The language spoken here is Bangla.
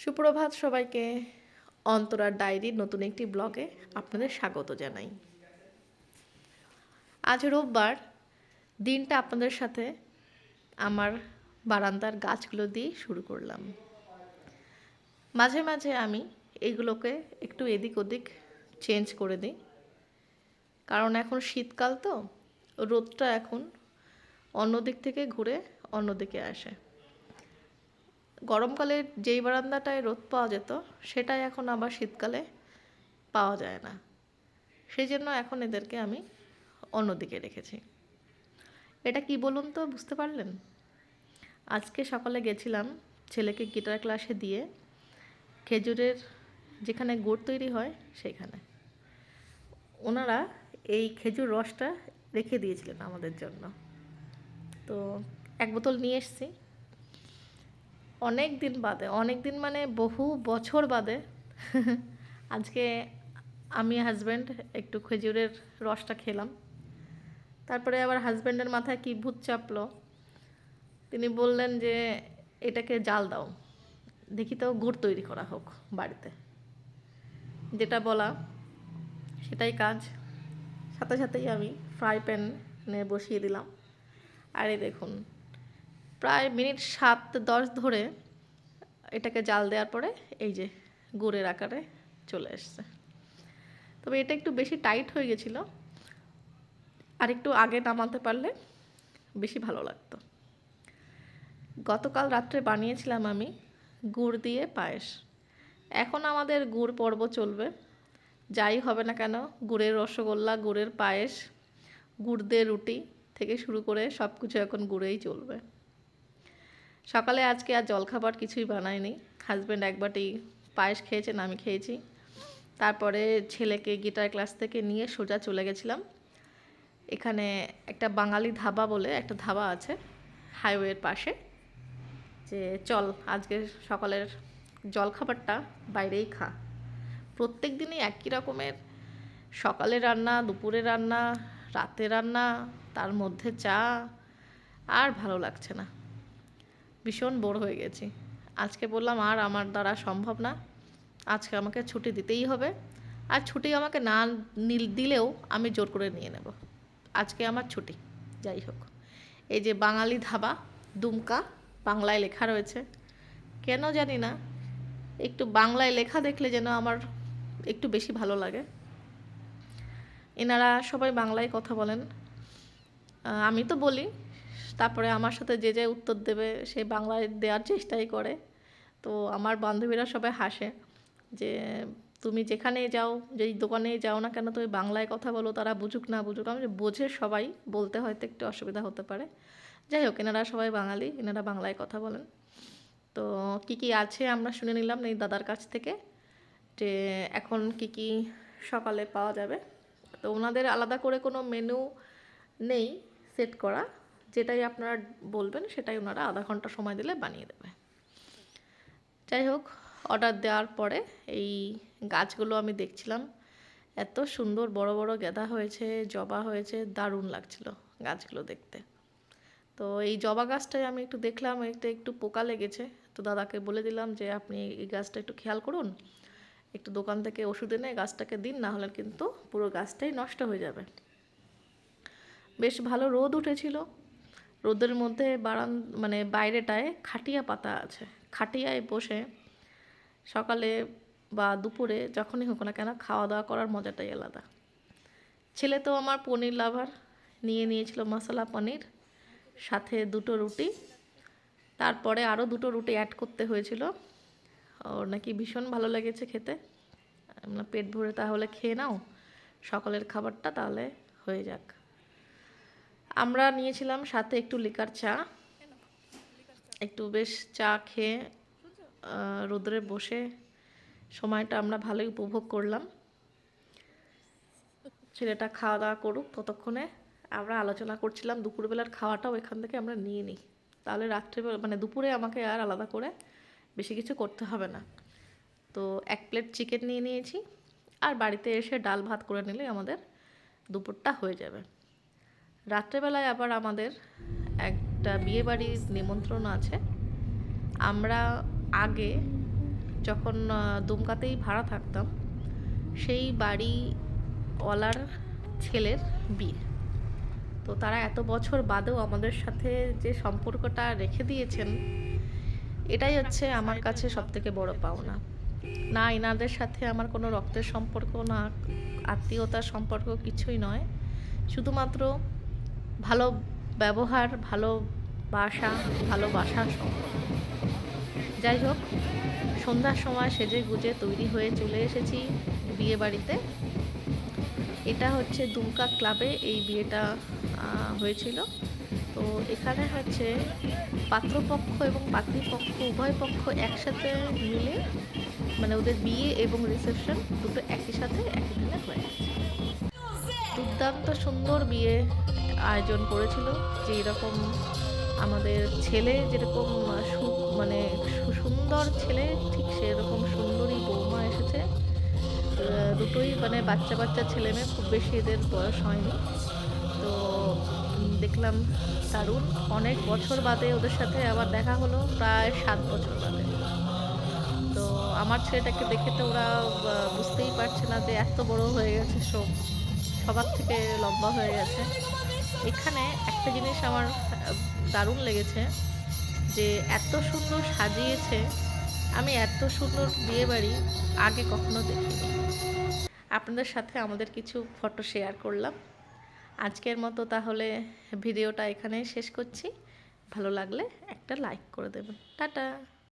সুপ্রভাত সবাইকে। অন্তরার ডায়েরির নতুন একটি ব্লগে আপনাদের স্বাগত জানাই। আজ রোববার, দিনটা আপনাদের সাথে আমার বারান্দার গাছগুলো দিয়ে শুরু করলাম। মাঝে মাঝে আমি এইগুলোকে একটু এদিক ওদিক চেঞ্জ করে দিই, কারণ এখন শীতকাল তো, রোদটা এখন অন্য দিক থেকে ঘুরে অন্যদিকে আসে। গরমকালে যেই বারান্দাটায় রোদ পাওয়া যেত সেটাই এখন আবার শীতকালে পাওয়া যায় না, সেই জন্য এখন এদেরকে আমি অন্যদিকে রেখেছি। এটা কি বলুন তো, বুঝতে পারলেন? আজকে সকালে গেছিলাম ছেলেকে গিটার ক্লাসে দিয়ে, খেজুরের যেখানে গুড় তৈরি হয় সেখানে ওনারা এই খেজুর রসটা রেখে দিয়েছিলেন আমাদের জন্য। তো এক বোতল নিয়ে এসেছি। অনেক দিন বাদে, অনেক দিন মানে বহু বছর বাদে আজকে আমি হাজব্যান্ড একটু খেজুরের রসটা খেলাম। তারপরে আবার হাজব্যান্ডের মাথায় কি ভূত চাপলো, তিনি বললেন যে এটাকে জাল দাও, দেখি তো গুড় তৈরি করা হোক বাড়িতে। যেটা বলা সেটাই কাজ। সাথে সাথেই আমি ফ্রাই প্যানে বসিয়ে দিলাম। আর এই দেখুন, প্রায় মিনিট 7-10 ধরে এটাকে জাল দেওয়ার পরে এই যে গুড়ের আকারে চলে এসছে। তবে এটা একটু বেশি টাইট হয়ে গেছিলো, আর একটু আগে নামাতে পারলে বেশি ভালো লাগতো। গতকাল রাত্রে বানিয়েছিলাম আমি গুড় দিয়ে পায়েস। এখন আমাদের গুড় পর্ব চলবে, যাই হবে না কেন, গুড়ের রসগোল্লা, গুড়ের পায়েস, গুড় দিয়ে রুটি থেকে শুরু করে সব কিছু এখন গুড়েই চলবে। সকালে আজকে আর জলখাবার কিছুই বানাইনি। হাজব্যান্ড এক বাটি পায়েস খেয়েছেন, আমি খেয়েছি। তারপরে ছেলেকে গিটার ক্লাস থেকে নিয়ে সোজা চলে গেছিলাম। এখানে একটা বাঙালি ধাবা বলে একটা ধাবা আছে হাইওয়ের পাশে, যে চল আজকে সকালের জলখাবারটা বাইরেই খা। প্রত্যেক দিনই একই রকমের সকালে রান্না, দুপুরে রান্না, রাতে রান্না, তার মধ্যে চা, আর ভালো লাগছে না, ভীষণ বোর হয়ে গেছি। আজকে বললাম আর আমার দ্বারা সম্ভব না, আজকে আমাকে ছুটি দিতেই হবে। আর ছুটি আমাকে না দিলেও আমি জোর করে নিয়ে নেব, আজকে আমার ছুটি যাই হোক। এই যে বাঙালি ধাবা, দুমকা, বাংলায় লেখা রয়েছে। কেন জানি না, একটু বাংলায় লেখা দেখলে যেন আমার একটু বেশি ভালো লাগে। এনারা সবাই বাংলায় কথা বলেন, আমি তো বলি, তারপরে আমার সাথে যে যে উত্তর দেবে সে বাংলায় দেওয়ার চেষ্টাই করে। তো আমার বান্ধবীরা সবাই হাসে যে তুমি যেখানেই যাও, যেই দোকানেই যাও না কেন, তুমি বাংলায় কথা বলো, তারা বুঝুক না বুঝুক। আমি বোঝে সবাই, বলতে হয়তো একটু অসুবিধা হতে পারে। যাই হোক, এনারা সবাই বাঙালি, এনারা বাংলায় কথা বলেন। তো কি কি আছে আমরা শুনে নিলাম এই দাদার কাছ থেকে, যে এখন কি কি সকালে পাওয়া যাবে। তো ওনাদের আলাদা করে কোনো মেনু নেই সেট করা, যেটাই আপনারা বলবেন সেটাই ওনারা আধা ঘন্টা সময় দিলে বানিয়ে দেবে। যাই হোক, অর্ডার দেওয়ার পরে এই গাছগুলো আমি দেখছিলাম, এত সুন্দর বড় বড় গাঁদা হয়েছে, জবা হয়েছে, দারুণ লাগছিল গাছগুলো দেখতে। তো এই জবা গাছটাই আমি একটু দেখলাম, একটু পোকা লেগেছে। তো দাদাকে বলে দিলাম যে আপনি এই গাছটা একটু খেয়াল করুন, একটু দোকান থেকে ওষুধ এনে গাছটাকে দিন, না হলে কিন্তু পুরো গাছটাই নষ্ট হয়ে যাবে। বেশ ভালো রোদ উঠেছিল, রোদের মধ্যে মানে বাইরেটায় খাটিয়া পাতা আছে, খাটিয়ায় বসে সকালে বা দুপুরে যখনই হোক না কেন খাওয়া দাওয়া করার মজাটাই আলাদা। ছেলে তো আমার পনির লাভার, নিয়ে নিয়েছিল মশলা পনির, সাথে 2টো রুটি, তারপরে আরও 2টো রুটি অ্যাড করতে হয়েছিল। ওর নাকি ভীষণ ভালো লেগেছে খেতে। আমরা পেট ভরে তাহলে খেয়ে নাও সকালের খাবারটা, তাহলে হয়ে যাক। আমরা নিয়েছিলাম সাথে একটু লিকার চা, একটু বেশ চা খেয়ে রোদ্রে বসে সময়টা আমরা ভালোই উপভোগ করলাম। ছেলেটা খাওয়া দাওয়া করুক, ততক্ষণে আমরা আলোচনা করছিলাম দুপুরবেলার খাওয়াটাও এখান থেকে আমরা নিয়ে নিই, তাহলে রাত্রেবেলা মানে দুপুরে আমাকে আর আলাদা করে বেশি কিছু করতে হবে না। তো 1 প্লেট চিকেন নিয়ে নিয়েছি, আর বাড়িতে এসে ডাল ভাত করে নিলে আমাদের দুপুরটা হয়ে যাবে। রাত্রেবেলায় আবার আমাদের একটা বিয়েবাড়ির নিমন্ত্রণ আছে। আমরা আগে যখন দুমকাতেই ভাড়া থাকতাম, সেই বাড়িওয়ালার ছেলের বিয়ে। তো তারা এত বছর বাদেও আমাদের সাথে যে সম্পর্কটা রেখে দিয়েছেন, এটাই হচ্ছে আমার কাছে সবথেকে বড় পাওনা। না এনাদের সাথে আমার কোনো রক্তের সম্পর্ক, না আত্মীয়তার সম্পর্ক, কিছুই নয়। শুধুমাত্র ভালো ব্যবহার, ভালোবাসার সম্পর্ক। যাই হোক, সন্ধ্যার সময় সেজে গুজে তৈরি হয়ে চলে এসেছি বিয়ে বাড়িতে। এটা হচ্ছে দুমকা ক্লাবে এই বিয়েটা হয়েছিল। তো এখানে হচ্ছে পাত্রপক্ষ এবং পাত্রীপক্ষ উভয় পক্ষ একসাথে মিলে, মানে ওদের বিয়ে এবং রিসেপশন দুটো একই সাথে একই দিনে হয়ে গেছে। দুর্দান্ত সুন্দর বিয়ে আয়োজন করেছিল। যে এরকম আমাদের ছেলে যেরকম মানে সুন্দর ছেলে, ঠিক সেরকম সুন্দরী বৌমা এসেছে। দুটোই মানে বাচ্চা বাচ্চা ছেলে মেয়ে, খুব বেশি এদের বয়স হয়নি। তো দেখলাম দারুণ, অনেক বছর বাদে ওদের সাথে আবার দেখা হলো, প্রায় 7 বছর বাদে। তো আমার ছেলেটাকে দেখে তো ওরা বুঝতেই পারছে না যে এত বড় হয়ে গেছে, সবার থেকে লম্বা হয়ে গেছে। এখানে একটা জিনিস আমার দারুণ লেগেছে, যে এত সুন্দর সাজিয়েছে। আমি এত সুন্দর বিয়েবাড়ি আগে কখনো দেখিনি। আপনাদের সাথে আমাদের কিছু ফটো শেয়ার করলাম। আজকের মতো তাহলে ভিডিওটা এখানেই শেষ করছি। ভালো লাগলে একটা লাইক করে দেবেন। টাটা।